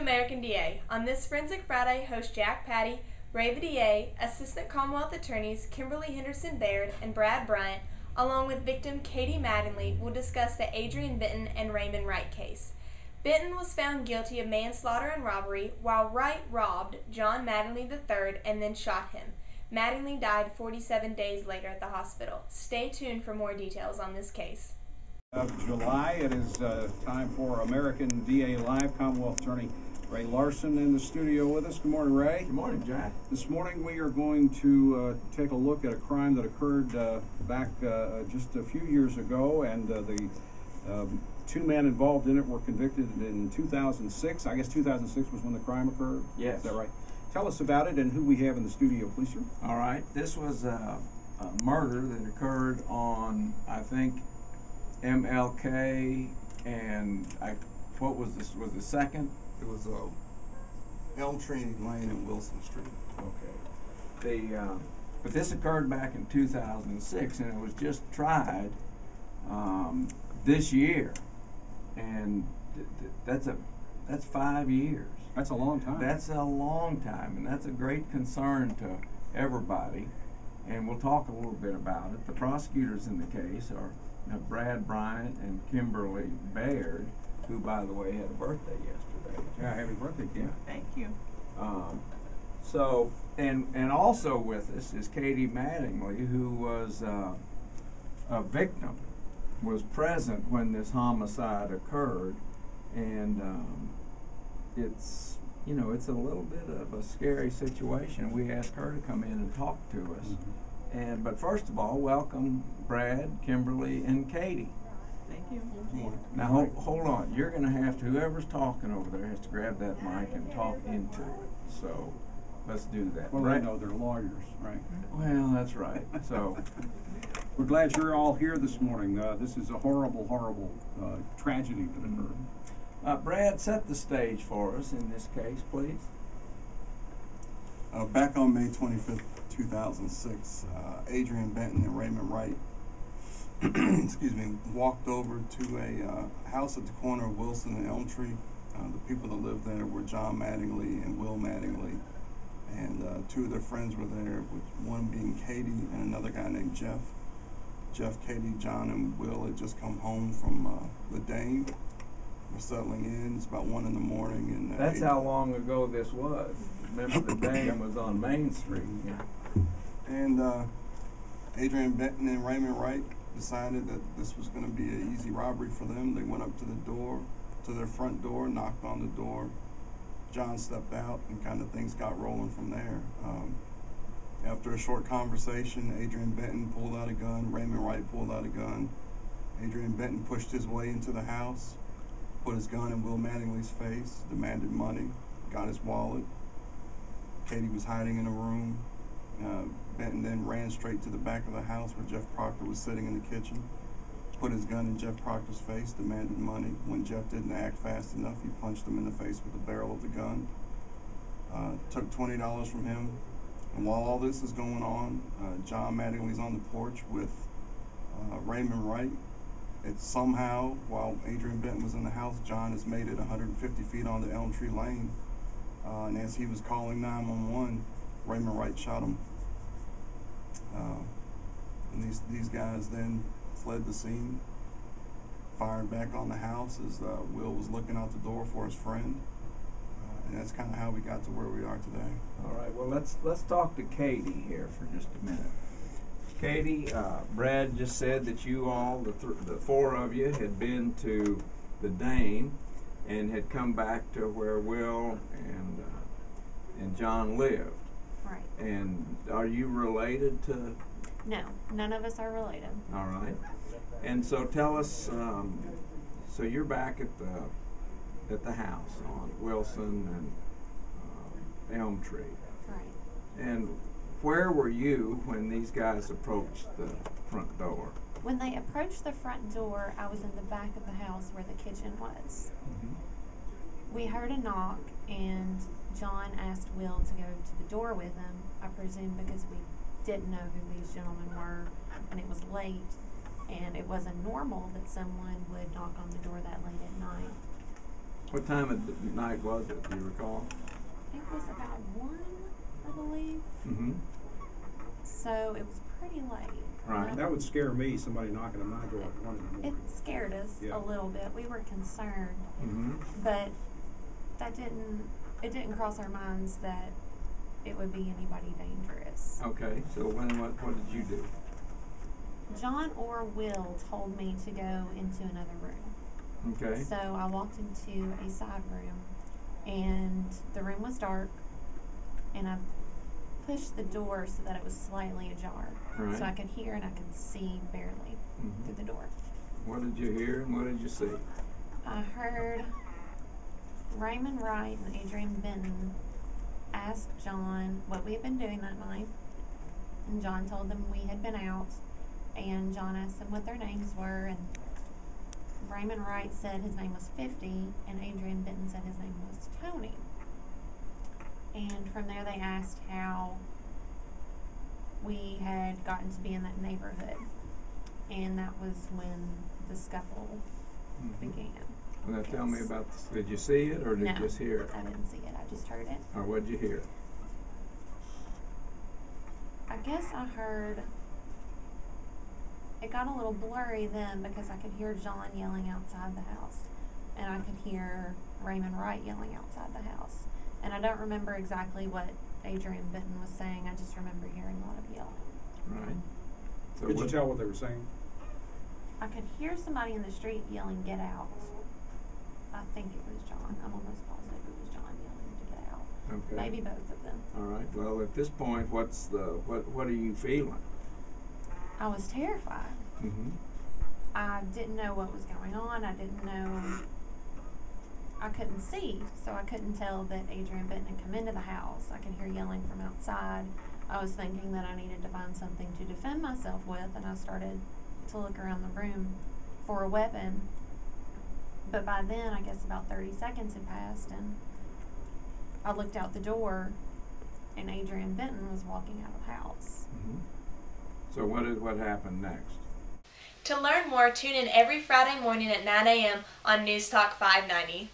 American DA. On this Forensic Friday, host Jack Patty, Ray the DA, Assistant Commonwealth Attorneys Kimberly Henderson Baird and Brad Bryant, along with victim Katie Mattingly, will discuss the Adrian Benton and Raymond Wright case. Benton was found guilty of manslaughter and robbery, while Wright robbed John Mattingly III and then shot him. Mattingly died 47 days later at the hospital. Stay tuned for more details on this case. Of July, it is time for American DA Live. Commonwealth Attorney Ray Larson in the studio with us. Good morning, Ray. Good morning, Jack. This morning we are going to take a look at a crime that occurred back just a few years ago, and the two men involved in it were convicted in 2006. I guess 2006 was when the crime occurred? Yes. Is that right? Tell us about it and who we have in the studio, please, sir. All right. This was a murder that occurred on, I think, MLK, and what was this? Was the second? It was Elm Tree Lane and Wilson Street. Okay. But this occurred back in 2006, and it was just tried this year, and that's 5 years. That's a long time. That's a long time, and that's a great concern to everybody. And we'll talk a little bit about it. The prosecutors in the case are Brad Bryant and Kimberly Baird, who, by the way, had a birthday yesterday. Yeah, happy birthday, Kim. Thank you. So, and also with us is Katie Mattingly, who was a victim, was present when this homicide occurred, and it's a little bit of a scary situation. We asked her to come in and talk to us. Mm-hmm. But first of all, welcome Brad, Kimberly, and Katie. Thank you. Now hold on. You're going to have to, whoever's talking over there has to grab that mic and talk into it. So let's do that. Well, Brad, they know they're lawyers, right? well, that's right. So We're glad you're all here this morning. This is a horrible, horrible tragedy that occurred. Brad, set the stage for us in this case, please. Back on May 25th, 2006, Adrian Benton and Raymond Wright walked over to a house at the corner of Wilson and Elm Tree. The people that lived there were John Mattingly and Will Mattingly, and two of their friends were there, with one being Katie and another guy named Jeff. Jeff, Katie, John, and Will had just come home from the Dane. We're settling in. It's about 1 in the morning, and That's how long ago this was. Remember, the Dane was on Main Street. And Adrian Benton and Raymond Wright decided that this was going to be an easy robbery for them. They went up to the door, to their front door, knocked on the door. John stepped out, and kind of things got rolling from there. After a short conversation, Adrian Benton pulled out a gun. Raymond Wright pulled out a gun. Adrian Benton pushed his way into the house, put his gun in Will Mattingly's face, demanded money, got his wallet. Katie was hiding in a room. Benton then ran straight to the back of the house where Jeff Proctor was sitting in the kitchen, put his gun in Jeff Proctor's face, demanded money. When Jeff didn't act fast enough, he punched him in the face with the barrel of the gun, took $20 from him. And while all this is going on, John Mattingly's on the porch with Raymond Wright. It's somehow, while Adrian Benton was in the house, John has made it 150 feet onto Elm Tree Lane. And as he was calling 911, Raymond Wright shot him. And these guys then fled the scene, fired back on the house as Will was looking out the door for his friend. And that's kind of how we got to where we are today. All right. Well, let's talk to Katie here for just a minute. Katie, Brad just said that you all, the four of you, had been to the Dane and had come back to where Will and John lived. Right. And are you related to? No, none of us are related. All right. And so tell us. So you're back at the house on Wilson and Elm Tree. Right. And where were you when these guys approached the front door? When they approached the front door, I was in the back of the house where the kitchen was. Mm-hmm. We heard a knock, and John asked Will to go to the door with him, I presume because we didn't know who these gentlemen were, and it was late, and it wasn't normal that someone would knock on the door that late at night. What time of the night was it? Do you recall? It was about 1, I believe. Mm-hmm. So it was pretty late. Right. That would scare me, somebody knocking on my door at 1 in the It morning. scared us Yeah. a little bit. We were concerned, Mm-hmm. but it didn't cross our minds that it would be anybody dangerous. Okay. So what did you do? John or Will told me to go into another room. Okay. So I walked into a side room, and the room was dark, and I pushed the door so that it was slightly ajar. Right. So I could hear and I could see barely Mhm. through the door. What did you hear and what did you see? I heard Raymond Wright and Adrian Benton ask John what we had been doing that night. And John told them we had been out. And John asked them what their names were. And Raymond Wright said his name was 50. And Adrian Benton said his name was Tony. And from there they asked how we had gotten to be in that neighborhood. And that was when the scuffle Mhm. began. Well, now tell me Yes. about this. Did you see it or did No, you just hear it? I didn't see it. I just heard it. Or what did you hear? I guess I heard. It got a little blurry then because I could hear John yelling outside the house, and I could hear Raymond Wright yelling outside the house. And I don't remember exactly what Adrian Benton was saying. I just remember hearing a lot of yelling. Right. So Could you tell what they were saying? I could hear somebody in the street yelling, "Get out!" I think it was John. I'm almost positive it was John yelling to get out. Okay. Maybe both of them. All right. Well, at this point, what are you feeling? I was terrified. Mm-hmm. I didn't know what was going on. I didn't know. I couldn't see, so I couldn't tell that Adrian Benton had come into the house. I could hear yelling from outside. I was thinking that I needed to find something to defend myself with, and I started to look around the room for a weapon. But by then, I guess about 30 seconds had passed, and I looked out the door, and Adrian Benton was walking out of the house. Mm-hmm. So what happened next? To learn more, tune in every Friday morning at 9 a.m. on News Talk 590.